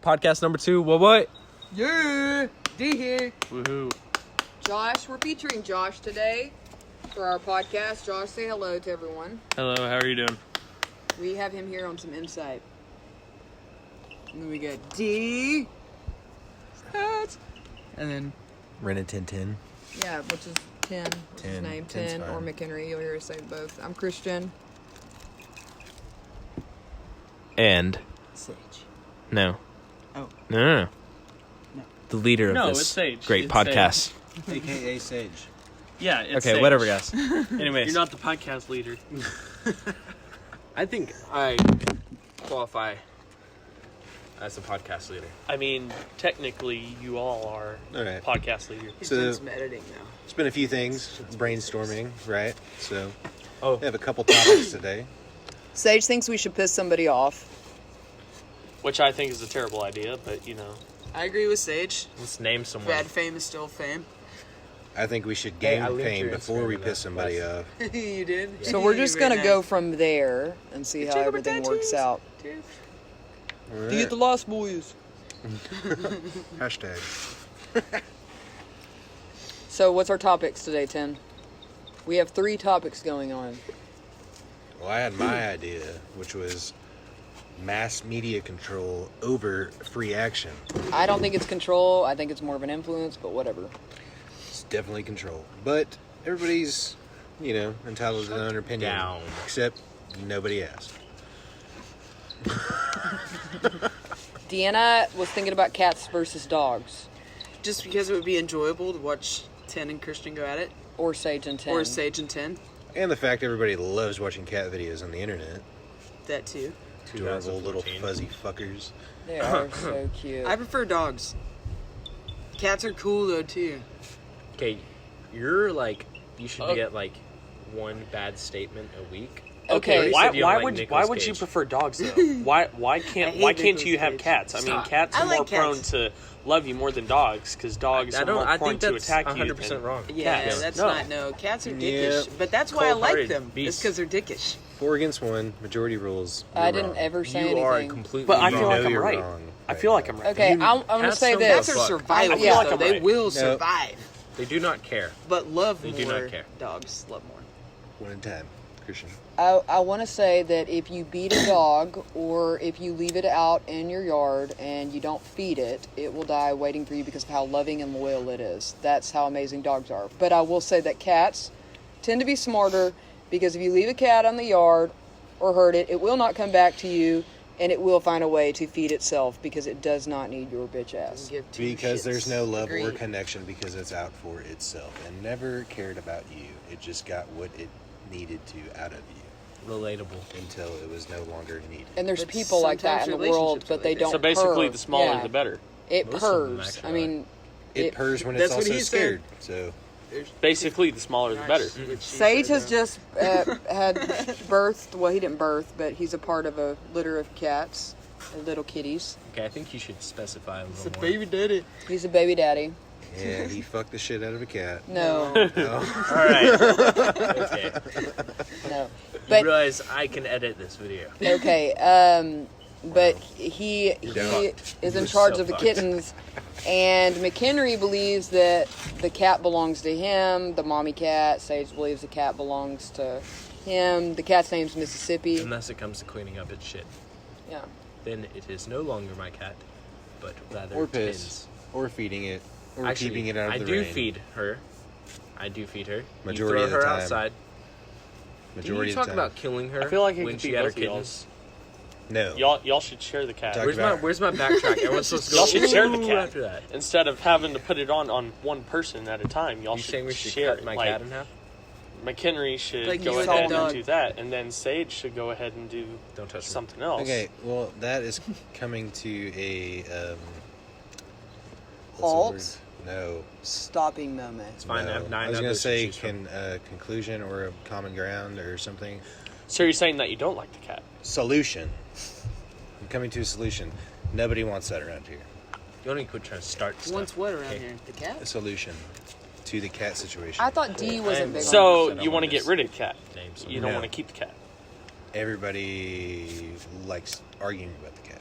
Podcast number 2. What? Yeah, D here. Woohoo. Josh, we're featuring Josh today for our podcast. Josh, say hello to everyone. Hello, how are you doing? We have him here on some insight. And then we got D. And then, Ren and Tintin. yeah, which is 10. What's his name? 10 or McHenry. You'll hear us say both. I'm Christian. And Sage. no. Oh. No. No. The leader of It's this Sage. great It's podcast. AKA Sage. Yeah, it's Okay, Sage. whatever, guys. Anyways, You're not the podcast leader. I think I qualify as a podcast leader. I mean, technically, you all are All right. podcast leader. He's So- doing some editing now. It's been a few things, brainstorming, right? So Oh, we have a couple topics today. Sage thinks we should piss somebody off. Which I think is a terrible idea, but, you know. I agree with Sage. let's name someone. Bad fame is still fame. I think we should Hey, gain I linked fame your before Instagram we to piss that. somebody off. You did? So we're just going to go from there and see how everything works out. All right. Feed the Lost Boys. Hashtag. So what's our topics today, Tim? We have 3 topics going on. Well, I had my idea, which was mass media control over free action. I don't think it's control. I think it's more of an influence, but whatever. It's definitely control. But everybody's, entitled to their own opinion. down. Except nobody asked. Deanna was thinking about cats versus dogs. Just because it would be enjoyable to watch 10 and Christian go at it. Or Sage and 10. Or Sage and 10. And the fact everybody loves watching cat videos on the internet. That too. Adorable little 2014. fuzzy fuckers. They are so cute. I prefer dogs. Cats are cool though too. Okay, you're like, you should Oh. get like one bad statement a week. Okay, why, said you don't why like would Nicolas you Cage. prefer dogs though? why can't hate you Nicolas have Cage. cats? I mean, Stop. cats I are more like prone cats. to love you more than dogs because dogs are more I prone think to that's attack you. 100% than- wrong. Yeah, Cats. that's No. not no. Cats are dickish. Yep. But that's why I like Cold-hearted them. It's beasts. because they're dickish. 4 against 1, majority rules. I You're didn't wrong. ever say You are anything. completely But I You feel like know I'm you're right. wrong I right feel like now. I'm right. Okay, I'm going to cats say don't this. Cats are fuck. survival. I feel like though. I'm They right. will No. survive. They do not care. But love They more. do not care. Dogs love more. 1 in 10. Christian. I want to say that if you beat a dog or if you leave it out in your yard and you don't feed it, it will die waiting for you because of how loving and loyal it is. That's how amazing dogs are. But I will say that cats tend to be smarter because if you leave a cat on the yard or hurt it, it will not come back to you and it will find a way to feed itself because it does not need your bitch ass. Give two Because shits. there's no love or Agreed. connection because it's out for itself and never cared about you. It just got what it needed to out of you Relatable. until it was no longer needed. And there's But people like that in the sometimes world, relationships but are they like don't So basically, purr. the smaller Yeah. the better. It Most of them purrs. I actually mean, It purrs when it's That's what also he said. scared. So Basically, the smaller the better. Sage has just had birthed. Well, he didn't birth, but he's a part of a litter of cats, little kitties. Okay, I think you should specify a little more. Baby daddy. He's a baby daddy. yeah, he fucked the shit out of a cat. No, No. All right. Okay. no. You But realize I can edit this video. okay. But he don't. is in You're charge so of the fucked. kittens, and McHenry believes that the cat belongs to him. The mommy cat. Sage believes the cat belongs to him. The cat's name's Mississippi. Unless it comes to cleaning up its shit. Yeah. Then it is no longer my cat, but rather Or piss. Tim's. Or feeding it. Or Actually, keeping it out of I the do rain. feed her. I do feed her. Majority you of throw the her time. outside. Majority Can you of talk the time. about killing her I feel like it when could she be had her both of y'all. kittens? No. Y'all should share the cat. Talk Where's about- my backtrack? Everyone's supposed to go. Y'all should share the "Ooh," cat. after that. Instead of having to put it on one person at a time, y'all You should saying we should share cut my like, cat in half? McHenry should Like go you and ahead the and dog. do that, and then Sage should go ahead and do Don't touch me. something else. Okay, well, that is coming to a what's the Halt. word? No. Stopping moment. It's fine. I have No. 9 I was gonna others to say choose from. conclusion or a common ground or something. So you're saying that you don't like the cat? Solution. I'm coming to a solution. Nobody wants that around here. You only quit trying to start stuff. What's what around Okay. here? The cat? A solution to the cat situation. I thought D wasn't big on So I you want to want get this rid of the cat? name some You don't No. want to keep the cat? Everybody likes arguing about the cat.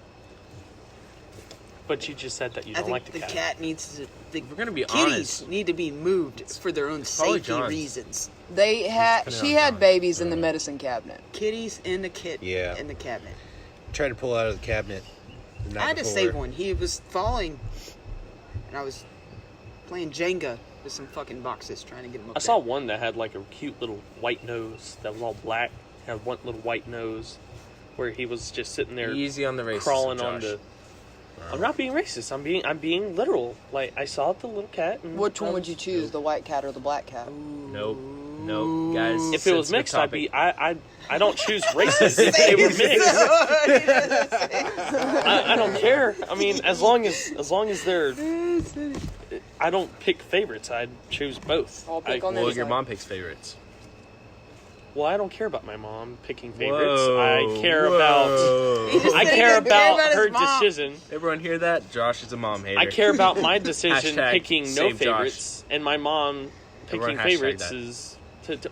But you just said that you I don't think like the cat. cat needs to. The We're gonna be kitties honest. need to be moved for their own probably safety John's. reasons. They had putting she it on had John. babies in the medicine cabinet. Kitties in the Yeah. in the cabinet. Tried to pull out of the cabinet. the night I had to before. save one. He was falling, and I was playing Jenga with some fucking boxes trying to get him up I saw there. one that had like a cute little white nose that was all black. Had one little white nose, where he was just sitting there Easy on the racism, crawling Josh. on the. I'm not being racist. I'm being literal. Like I saw the little cat. And Which one I would was- you choose, the white cat or the black cat? Nope, guys. If it was sensitive mixed, I'd topic. be. I don't choose racist if they were mixed. I don't care. I mean, as long as they're. I don't pick favorites. I'd choose both. I'll pick I- on Well, this your side. mom picks favorites. Well, I don't care about my mom picking favorites. Whoa, I care whoa. about. I said he care didn't care about about his her mom. decision. Everyone hear that? Josh is a mom hater. I care about my decision Hashtag picking no save Josh. favorites, and my mom picking Everyone hashtag favorites that. is.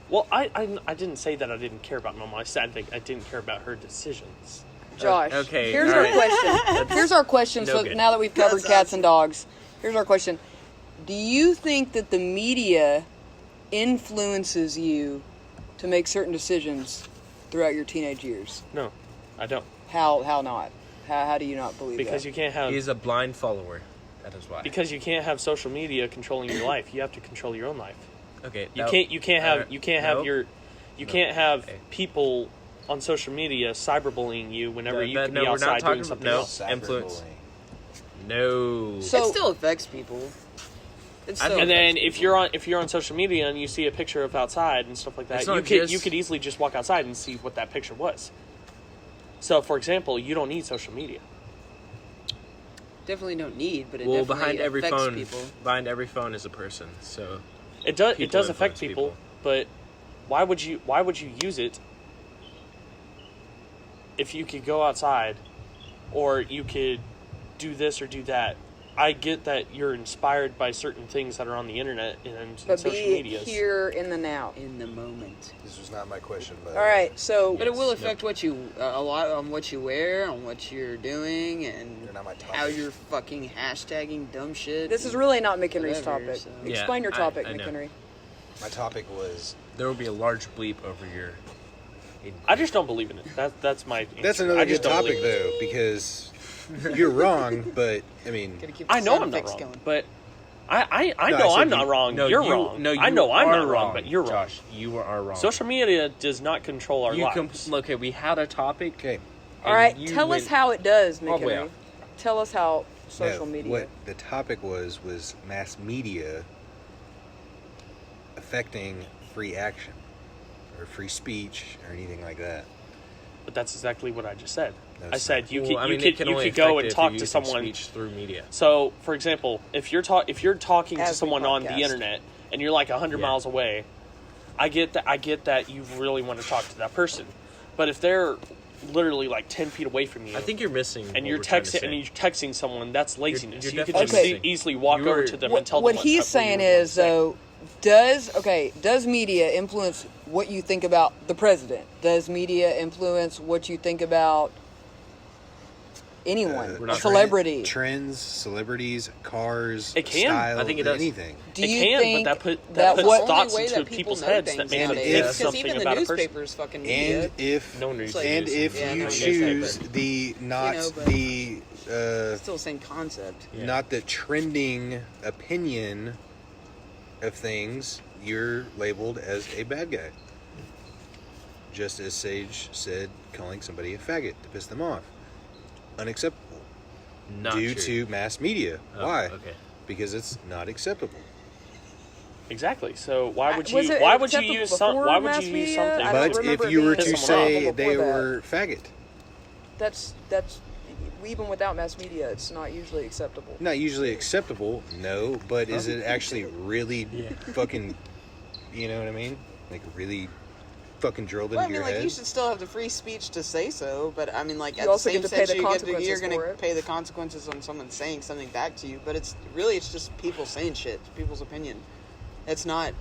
Well, I didn't say that I didn't care about my mom. I said I didn't care about her decisions. Josh, Okay, here's all our right. question. Here's our question. No So good. now that we've covered That's cats and dogs, here's our question. Do you think that the media influences you to make certain decisions throughout your teenage years? No, I don't. How not? How do you not believe Because that? you can't have. He's a blind follower. That is why. Because you can't have social media controlling your life. You have to control your own life. Okay. You that- can't have nope. you can't have Okay. people on social media cyberbullying you whenever That- you that- could no, be we're not outside doing talking- something no. else. Influence. No. So- It still affects people. It I still And then affects if you're on social media and you see a picture of outside and stuff like that, It's not you just- could easily just walk outside and see what that picture was. So, for example, you don't need social media. definitely don't need, but it Well, definitely behind every affects phone, people. behind every phone is a person. So It does People affect influence people, people. but why would you use it if you could go outside or you could do this or do that? I get that you're inspired by certain things that are on the internet and But social be media. here in the now. In the moment. This was not my question, but All right, so But it will affect what you a lot on what you wear, on what you're doing, and They're not my topic. how you're fucking hashtagging dumb shit. this is and really not McHenry's whatever, topic. so- Yeah, Explain your topic, I know. McHenry. My topic was there will be a large bleep over your. I just don't believe in it. That's my. that's answer. another I good just don't topic believe in it. though, because you're wrong, but I mean, Gotta keep the I know sound I'm not effects wrong, going. but I No, I know said I'm you- not wrong. No, you're you, wrong. No, you I know I'm are not wrong, but you're wrong. Josh, you are wrong. Social media does not control our You lives. okay, we had a topic. okay. All right, you tell us went how it does, all the way McHenry. off. Tell us how social No, media. What the topic was mass media affecting free action or free speech or anything like that. But that's exactly what I just said. No, I it's said not. you Well, could I mean, you it could can you only could go affect and it if talk you're to using someone. speech through media. So, for example, if you're talking to As we someone on the podcast. internet and you're like 100 Yeah. miles away, I get that you really want to talk to that person. But if they're literally like 10 feet away from you, I think you're missing. and what you're we're trying to texting say. and you're texting someone, that's laziness. you're You could definitely just missing. easily walk You over were- to them and tell what them he's what saying you want is to say. though, does media influence what you think about the president? Does media influence what you think about anyone, We're a not- celebrity? Trends, celebrities, cars, It can. style, I think it does. anything. Do It you can, think but that that puts what thoughts Only way into that people people's know heads things that make them nowadays, think because something even the about a person. newspapers fucking media. And if No one reads like- the and news. if Yeah, you no, choose newspaper. the not but- the Still the same concept. Yeah. not the trending opinion of things, you're labeled as a bad guy. Just as Sage said, calling somebody a faggot to piss them off. Unacceptable. Not due true. to mass media. Oh, Why? Okay. Because it's not acceptable. Exactly. So why would Was you it why would you acceptable use some before why would mass you use media? something I don't But remember if it you were being to acceptable say before they that. were faggot, That's even without mass media, it's not usually acceptable. not usually acceptable, no, but is it actually really Yeah. fucking, you know what I mean? Like really fucking drilled Well, I into mean, your like head? you should still have the free speech to say so, but I mean, like You at also the same get to pay sense, the you're consequences going for to it. pay the consequences on someone saying something back to you. But it's just people saying shit. It's people's opinion. It's not.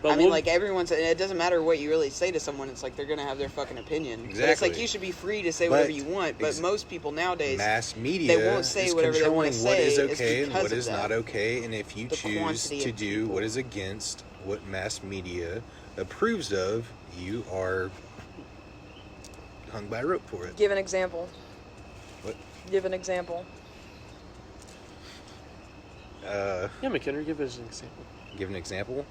But I mean, we'll- like, it doesn't matter what you really say to someone, it's like they're going to have their fucking opinion. But it's Exactly. like, you should be free to say But whatever you want, but most people nowadays, Mass media they won't say is whatever they want controlling to what is say. okay It's and because what of is that. not okay, and if you The choose quantity to of do people. what is against what mass media approves of, you are hung by a rope for it. Give an example. What? Give an example. Yeah, McHenry, give us an example. Give an example.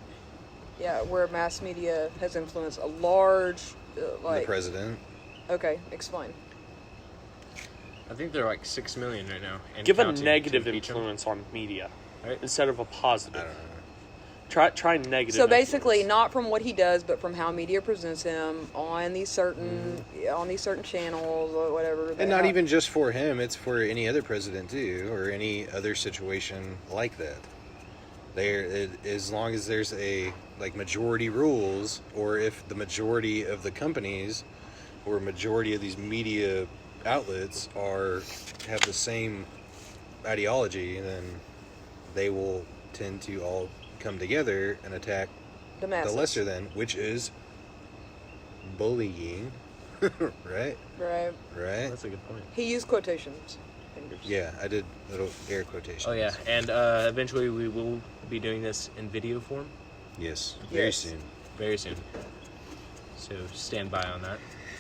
Yeah, where mass media has influenced a large, The like. president. Okay, explain. I think they're like 6 million right now. And Give a counting negative to impeach 'em. influence on media Right. instead of a I positive. don't know. Try negative. So basically, influence. not from what he does, but from how media presents him on these certain channels or whatever. And not even just for him; it's for any other president too, or any other situation like that. As long as there's a majority rules, or if the majority of the companies or majority of these media outlets have the same ideology, then they will tend to all come together and attack the masses. the lesser than, which is bullying. Right? Right. Right? That's a good point. He used quotations. Fingers. Yeah, I did little air quotations. Oh yeah, and eventually we will be doing this in video form Yes, very Yes. soon. very soon. So stand by on that.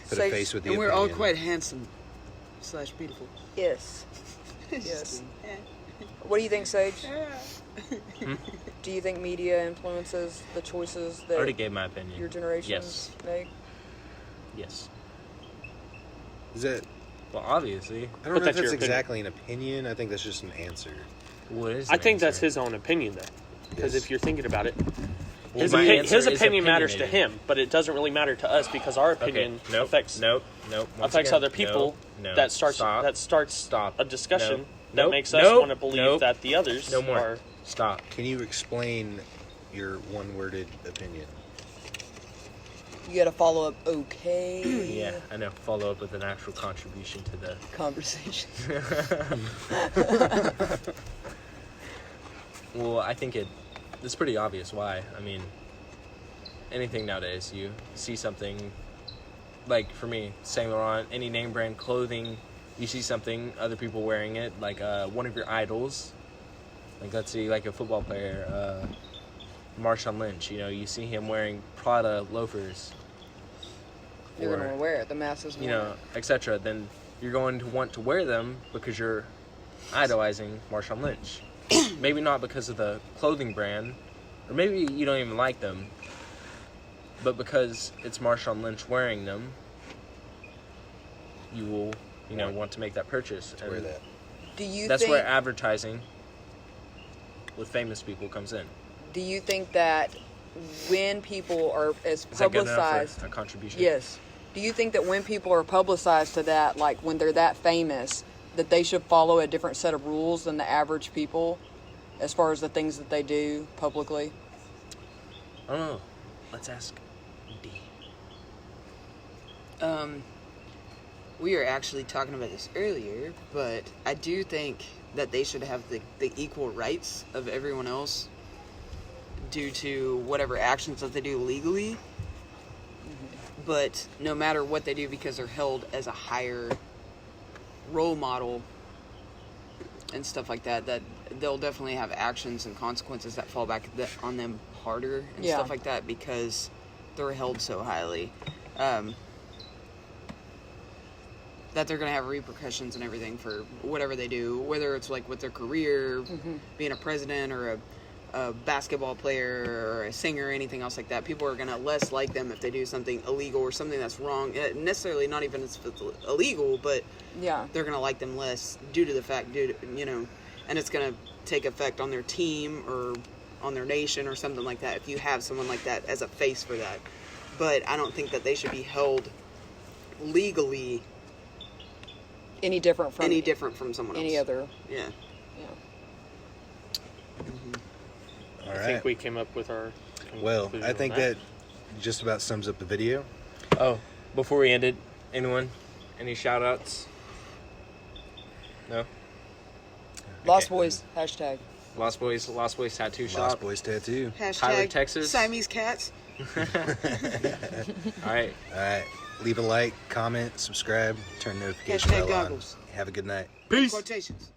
Put Say- a face with the And we're all opinion. quite handsome / beautiful. Yes. Yes. What do you think, Sage? Hmm? Do you think media influences the choices I that already gave my opinion. your generations Yes. make? Yes. Is that? Well, obviously. I don't But know if that's that's your opinion. exactly an opinion. I think that's just an answer. What is? I an think that's answer? his own opinion, though. Because Yes. if you're thinking about it, Well, his, my opi- answer his is opinion matters to opinionated. him, but it doesn't really matter to us because our Okay. opinion Nope. affects Nope. Once again, other people. No. That starts Stop. Stop a discussion Nope. that Nope. makes us Nope. want to believe Nope. that the others No more. are. Stop. Can you explain your one-worded opinion? You got to follow up. Okay. Yeah, I know. Follow up with an actual contribution to the. Conversation. Well, I think it's pretty obvious why. I mean, anything nowadays, you see something, like for me, Saint Laurent, any name brand clothing, you see something, other people wearing it, like one of your idols, like let's see, like a football player, Marshawn Lynch, you see him wearing Prada loafers, You're or, going to wear it. The masses want it. etc. Then you're going to want to wear them because you're idolizing Marshawn Lynch. Maybe not because of the clothing brand, or maybe you don't even like them, but because it's Marshawn Lynch wearing them, you will, want to make that purchase. To wear that. Do you That's think, where advertising with famous people comes in. do you think that when people are as Is that good enough publicized, for a contribution? yes, do you think that when people are publicized to that, like when they're that famous, that they should follow a different set of rules than the average people as far as the things that they do publicly? I don't know. Let's ask D. We were actually talking about this earlier, but I do think that they should have the equal rights of everyone else due to whatever actions that they do legally. But no matter what they do, because they're held as a higher role model and stuff like that, that they'll definitely have actions and consequences that fall back on them harder and Yeah. stuff like that because they're held so highly. That they're going to have repercussions and everything for whatever they do, whether it's like with their career, being a president or a basketball player or a singer or anything else like that. People are going to less like them if they do something illegal or something that's wrong. Necessarily not even if it's illegal, but Yeah. they're going to like them less due to the fact, and it's going to take effect on their team or on their nation or something like that if you have someone like that as a face for that. But I don't think that they should be held legally Any different from someone else. any other? Yeah. Yeah. All I right. think we came up with our. Well, conclusion I on think that just about sums up the video. Oh, before we ended, anyone? Any shout outs? No? Lost Okay. Boys, hashtag. Lost Boys Tattoo Shop. Lost Boys Tattoo. Hashtag Tyler, Texas. Siamese cats. All right. All right. Leave a like, comment, subscribe, turn notification Hashtag bell on. goggles. Have a good night. Peace. Quotations.